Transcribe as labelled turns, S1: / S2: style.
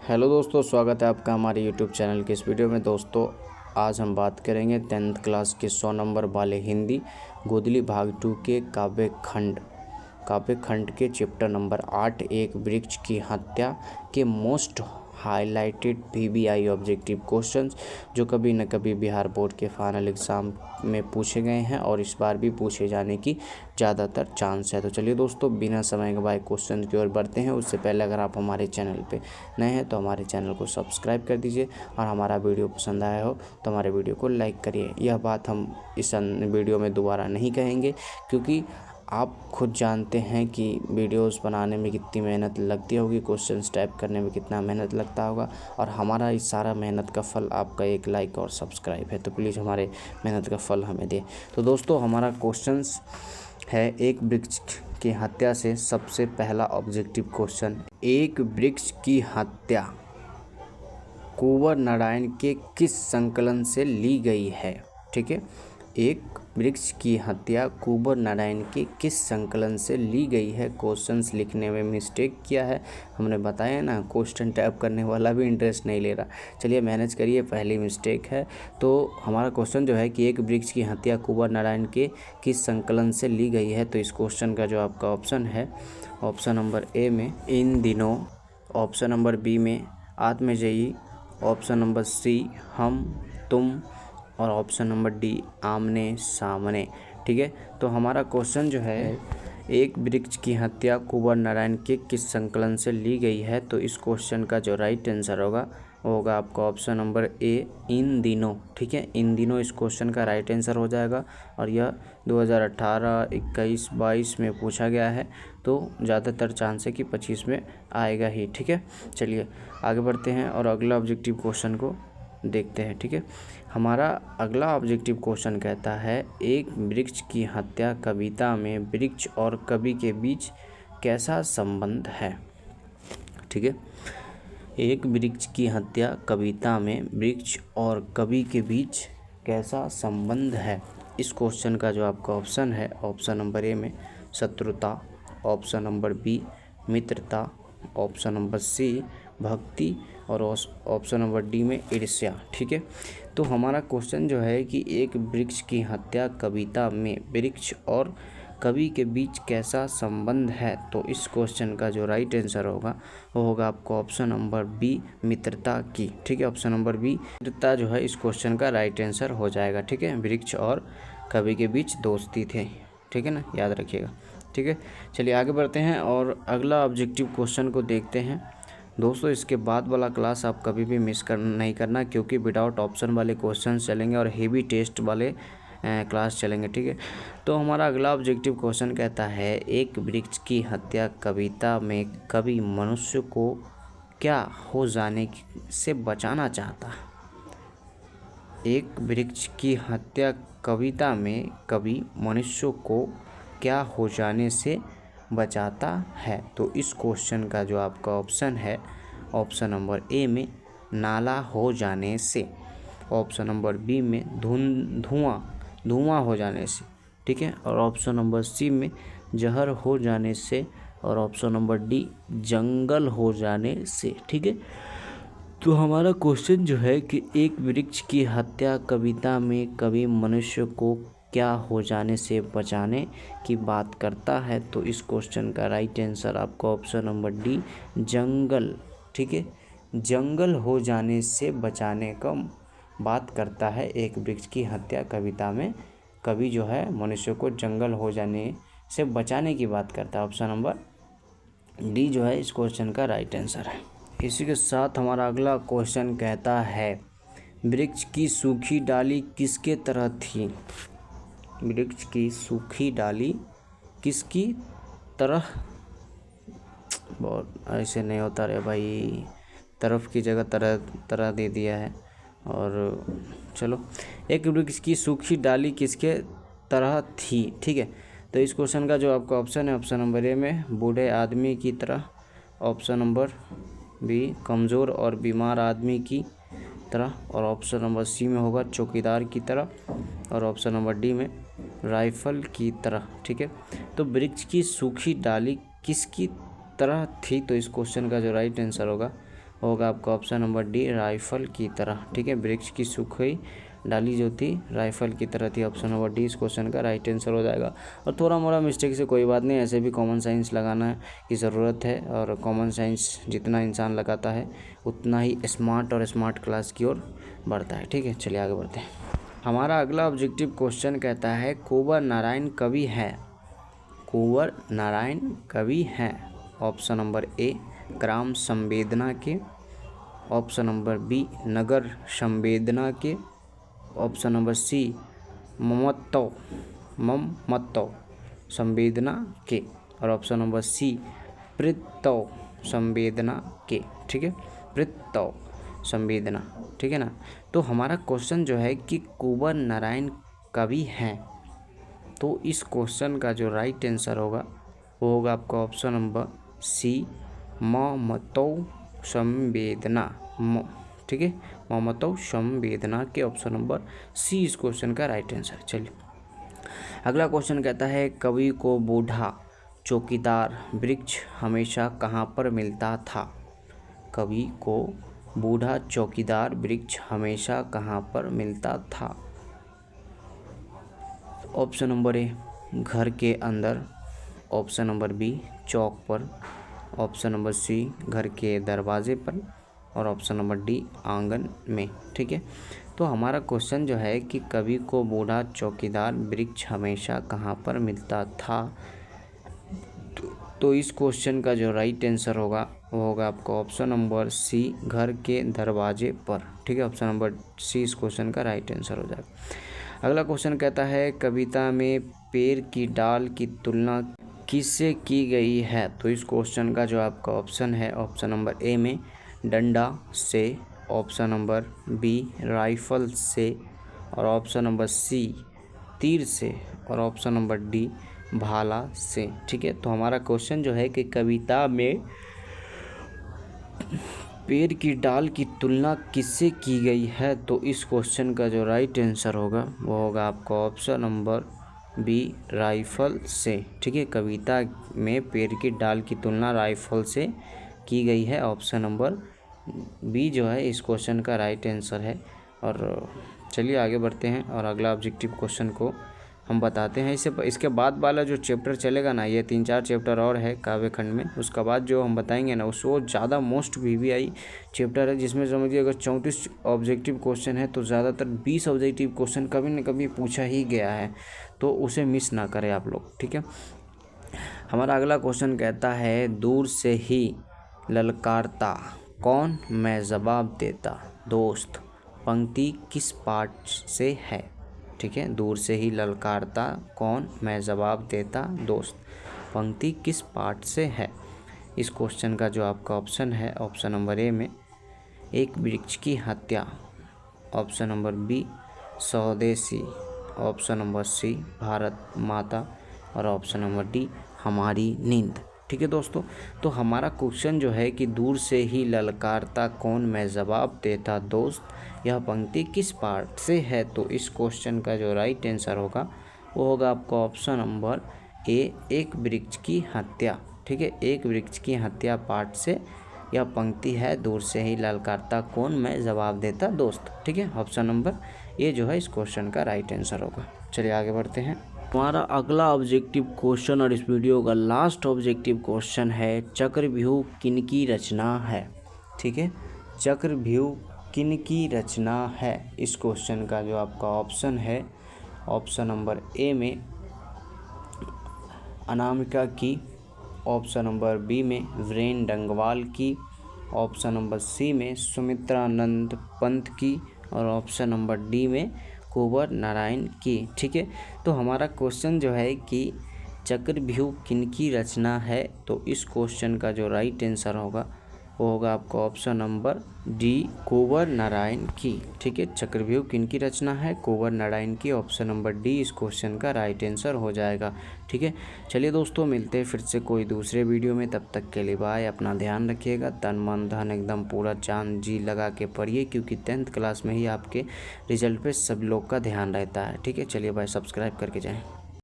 S1: Hello दोस्तों, स्वागत है आपका हमारे यूट्यूब चैनल के इस वीडियो में। दोस्तों आज हम बात करेंगे 10th क्लास के 100 नंबर वाले हिंदी गोदली भाग 2 के काव्य खंड के चैप्टर नंबर 8 एक वृक्ष की हत्या के most highlighted PBI objective questions जो कभी न कभी बिहार बोर्ड के फाइनल एग्ज़ाम में पूछे गए हैं और इस बार भी पूछे जाने की ज़्यादातर चांस है। तो चलिए दोस्तों, बिना समय गवाए क्वेश्चन की ओर बढ़ते हैं। उससे पहले अगर आप हमारे चैनल पे नए हैं तो हमारे चैनल को सब्सक्राइब कर दीजिए और हमारा वीडियो पसंद आया हो तो हमारे वीडियो को लाइक करिए। यह बात हम इस वीडियो में दोबारा नहीं कहेंगे, क्योंकि आप खुद जानते हैं कि वीडियोस बनाने में कितनी मेहनत लगती होगी, क्वेश्चंस टाइप करने में कितना मेहनत लगता होगा, और हमारा इस सारा मेहनत का फल आपका एक लाइक और सब्सक्राइब है। तो प्लीज़ हमारे मेहनत का फल हमें दें। तो दोस्तों हमारा क्वेश्चंस है एक वृक्ष की हत्या से। सबसे पहला ऑब्जेक्टिव क्वेश्चन, एक वृक्ष की हत्या कुंवर नारायण के किस संकलन से ली गई है? ठीक है, एक वृक्ष की हत्या कुंवर नारायण के किस संकलन से ली गई है? क्वेश्चंस लिखने में मिस्टेक किया है, हमने बताया ना, क्वेश्चन टाइप करने वाला भी इंटरेस्ट नहीं ले रहा। चलिए मैनेज करिए, पहली मिस्टेक है। तो हमारा क्वेश्चन जो है कि एक वृक्ष की हत्या कुंवर नारायण के किस संकलन से ली गई है, तो इस क्वेश्चन का जो आपका ऑप्शन है, ऑप्शन नंबर ए में इन दिनों, ऑप्शन नंबर बी में आत्मजयी, ऑप्शन नंबर सी हम तुम, और ऑप्शन नंबर डी आमने सामने। ठीक है, तो हमारा क्वेश्चन जो है एक वृक्ष की हत्या कुंवर नारायण के किस संकलन से ली गई है, तो इस क्वेश्चन का जो राइट आंसर होगा वो होगा आपका ऑप्शन नंबर ए इन दिनों। ठीक है, इन दिनों इस क्वेश्चन का राइट आंसर हो जाएगा, और यह 2018, 21, 22 में पूछा गया है, तो ज़्यादातर चांस है कि 25 में आएगा ही। ठीक है, चलिए आगे बढ़ते हैं और अगला ऑब्जेक्टिव क्वेश्चन को देखते हैं। ठीक है, हमारा अगला ऑब्जेक्टिव क्वेश्चन कहता है एक वृक्ष की हत्या कविता में वृक्ष और कवि के बीच कैसा संबंध है? ठीक है, एक वृक्ष की हत्या कविता में वृक्ष और कवि के बीच कैसा संबंध है? इस क्वेश्चन का जो आपका ऑप्शन है, ऑप्शन नंबर ए में शत्रुता, ऑप्शन नंबर बी मित्रता, ऑप्शन नंबर सी भक्ति, और ऑप्शन नंबर डी में ईर्ष्या। ठीक है, तो हमारा क्वेश्चन जो है कि एक वृक्ष की हत्या कविता में वृक्ष और कवि के बीच कैसा संबंध है, तो इस क्वेश्चन का जो राइट आंसर होगा वो होगा आपको ऑप्शन नंबर बी मित्रता की। ठीक है, ऑप्शन नंबर बी मित्रता जो है इस क्वेश्चन का राइट आंसर हो जाएगा। ठीक है, वृक्ष और कवि के बीच दोस्ती थे। ठीक है ना, याद रखिएगा। ठीक है, चलिए आगे बढ़ते हैं और अगला ऑब्जेक्टिव क्वेश्चन को देखते हैं। दोस्तों इसके बाद वाला क्लास आप कभी भी मिस नहीं करना, क्योंकि विदाउट ऑप्शन वाले क्वेश्चन चलेंगे और हेवी टेस्ट वाले क्लास चलेंगे। ठीक है, तो हमारा अगला ऑब्जेक्टिव क्वेश्चन कहता है एक वृक्ष की हत्या कविता में कवि मनुष्य को क्या हो जाने से बचाना चाहता है? एक वृक्ष की हत्या कविता में कवि मनुष्य को क्या हो जाने से बचाता है, तो इस क्वेश्चन का जो आपका ऑप्शन है, ऑप्शन नंबर ए में नाला हो जाने से, ऑप्शन नंबर बी में धुआं हो जाने से। ठीक है, और ऑप्शन नंबर सी में जहर हो जाने से, और ऑप्शन नंबर डी जंगल हो जाने से। ठीक है, तो हमारा क्वेश्चन जो है कि एक वृक्ष की हत्या कविता में कवि मनुष्य को क्या हो जाने से बचाने की बात करता है, तो इस क्वेश्चन का राइट आंसर आपका ऑप्शन नंबर डी जंगल। ठीक है, जंगल हो जाने से बचाने का बात करता है। एक वृक्ष की हत्या कविता में कवि जो है मनुष्य को जंगल हो जाने से बचाने की बात करता है। ऑप्शन नंबर डी जो है इस क्वेश्चन का राइट आंसर है। इसी के साथ हमारा अगला क्वेश्चन कहता है वृक्ष की सूखी डाली किसके तरह थी? वृक्ष की सूखी डाली किसकी तरह, बहुत ऐसे नहीं होता रे भाई, तरफ की जगह तरह तरह दे दिया है। और चलो, एक वृक्ष की सूखी डाली किसके तरह थी? ठीक है, तो इस क्वेश्चन का जो आपका ऑप्शन है, ऑप्शन नंबर ए में बूढ़े आदमी की तरह, ऑप्शन नंबर बी कमज़ोर और बीमार आदमी की तरह, और ऑप्शन नंबर सी में होगा चौकीदार की तरह, और ऑप्शन नंबर डी में राइफल की तरह। ठीक है, तो वृक्ष की सूखी डाली किसकी तरह थी, तो इस क्वेश्चन का जो राइट आंसर होगा होगा आपका ऑप्शन नंबर डी, राइफल की तरह। ठीक है, वृक्ष की सूखी डाली जो थी राइफल की तरह थी। ऑप्शन नंबर डी इस क्वेश्चन का राइट आंसर हो जाएगा। और थोड़ा मोड़ा मिस्टेक से कोई बात नहीं, ऐसे भी कॉमन साइंस लगाना की ज़रूरत है, और कॉमन साइंस जितना इंसान लगाता है उतना ही स्मार्ट और स्मार्ट क्लास की ओर बढ़ता है। ठीक है, चलिए आगे बढ़ते हैं। हमारा अगला ऑब्जेक्टिव क्वेश्चन कहता है कुंवर नारायण कवि है। कुंवर नारायण कवि हैं। ऑप्शन नंबर ए, ग्राम संवेदना के। ऑप्शन नंबर बी, नगर संवेदना के। ऑप्शन नंबर सी, ममत्व संवेदना के। और ऑप्शन नंबर सी, पृत्व संवेदना के। ठीक है, पृत्व संवेदना। ठीक है ना। तो हमारा क्वेश्चन जो है कि कुंवर नारायण कवि हैं, तो इस क्वेश्चन का जो राइट आंसर होगा वो होगा आपका ऑप्शन नंबर सी, ममत्व संवेदना। ठीक है, ममत्व संवेदना के ऑप्शन नंबर सी इस क्वेश्चन का राइट आंसर। चलिए अगला क्वेश्चन कहता है कवि को बूढ़ा चौकीदार वृक्ष हमेशा कहाँ पर मिलता था। कवि को बूढ़ा चौकीदार वृक्ष हमेशा कहाँ पर मिलता था। ऑप्शन नंबर ए, घर के अंदर। ऑप्शन नंबर बी, चौक पर। ऑप्शन नंबर सी, घर के दरवाजे पर। और ऑप्शन नंबर डी, आंगन में। ठीक है, तो हमारा क्वेश्चन जो है कि कवि को बूढ़ा चौकीदार वृक्ष हमेशा कहाँ पर मिलता था, तो इस क्वेश्चन का जो राइट आंसर होगा वो होगा आपका ऑप्शन नंबर सी, घर के दरवाजे पर। ठीक है, ऑप्शन नंबर सी इस क्वेश्चन का राइट आंसर हो जाएगा। अगला क्वेश्चन कहता है कविता में पेड़ की डाल की तुलना किससे की गई है। तो इस क्वेश्चन का जो आपका ऑप्शन है, ऑप्शन नंबर ए में डंडा से। ऑप्शन नंबर बी, राइफल से। और ऑप्शन नंबर सी, तीर से। और ऑप्शन नंबर डी, भाला से। ठीक है, तो हमारा क्वेश्चन जो है कि कविता में पेड़ की डाल की तुलना किससे की गई है, तो इस क्वेश्चन का जो राइट आंसर होगा वो होगा आपका ऑप्शन नंबर बी, राइफल से। ठीक है, कविता में पेड़ की डाल की तुलना राइफल से की गई है। ऑप्शन नंबर बी जो है इस क्वेश्चन का राइट आंसर है। और चलिए आगे बढ़ते हैं और अगला ऑब्जेक्टिव क्वेश्चन को हम बताते हैं। इसके बाद वाला जो चैप्टर चलेगा ना, ये 3-4 चैप्टर और है काव्य खंड में। उसका बाद जो हम बताएंगे ना वो ज़्यादा मोस्ट VVI चैप्टर है, जिसमें समझिए अगर 34 ऑब्जेक्टिव क्वेश्चन है तो ज़्यादातर 20 ऑब्जेक्टिव क्वेश्चन कभी न कभी पूछा ही गया है, तो उसे मिस ना करें आप लोग। ठीक है, हमारा अगला क्वेश्चन कहता है दूर से ही ललकारता कौन मैं जवाब देता दोस्त, पंक्ति किस पाठ से है। ठीक है, दूर से ही ललकारता कौन मैं जवाब देता दोस्त, पंक्ति किस पाठ से है। इस क्वेश्चन का जो आपका ऑप्शन है, ऑप्शन नंबर ए में एक वृक्ष की हत्या। ऑप्शन नंबर बी, स्वदेशी। ऑप्शन नंबर सी, भारत माता। और ऑप्शन नंबर डी, हमारी नींद। ठीक है दोस्तों, तो हमारा क्वेश्चन जो है कि दूर से ही ललकारता कौन मैं जवाब देता दोस्त, यह पंक्ति किस पाठ से है। तो इस क्वेश्चन का जो राइट आंसर होगा वो होगा आपका ऑप्शन नंबर ए, एक वृक्ष की हत्या। ठीक है, एक वृक्ष की हत्या पाठ से यह पंक्ति है, दूर से ही ललकारता कौन मैं जवाब देता दोस्त। ठीक है, ऑप्शन नंबर ए जो है इस क्वेश्चन का राइट आंसर होगा। चलिए आगे बढ़ते हैं। हमारा अगला ऑब्जेक्टिव क्वेश्चन और इस वीडियो का लास्ट ऑब्जेक्टिव क्वेश्चन है चक्रव्यूह किनकी रचना है। ठीक है, चक्रव्यूह किनकी रचना है। इस क्वेश्चन का जो आपका ऑप्शन है, ऑप्शन नंबर ए में अनामिका की। ऑप्शन नंबर बी में वीरेन डंगवाल की। ऑप्शन नंबर सी में सुमित्रानंद पंत की। और ऑप्शन नंबर डी में कुंवर नारायण की। ठीक है, तो हमारा क्वेश्चन जो है कि चक्रव्यूह किनकी रचना है, तो इस क्वेश्चन का जो राइट आंसर होगा वो होगा आपका ऑप्शन नंबर डी, कुंवर नारायण की। ठीक है, चक्रव्यूह किनकी रचना है, कुंवर नारायण की। ऑप्शन नंबर डी इस क्वेश्चन का राइट आंसर हो जाएगा। ठीक है, चलिए दोस्तों मिलते हैं फिर से कोई दूसरे वीडियो में, तब तक के लिए बाय। अपना ध्यान रखिएगा, तन मन धन एकदम पूरा जान जी लगा के पढ़िए, क्योंकि 10th क्लास में ही आपके रिजल्ट पे सब लोग का ध्यान रहता है। ठीक है, चलिए बाय, सब्सक्राइब करके जाएँ।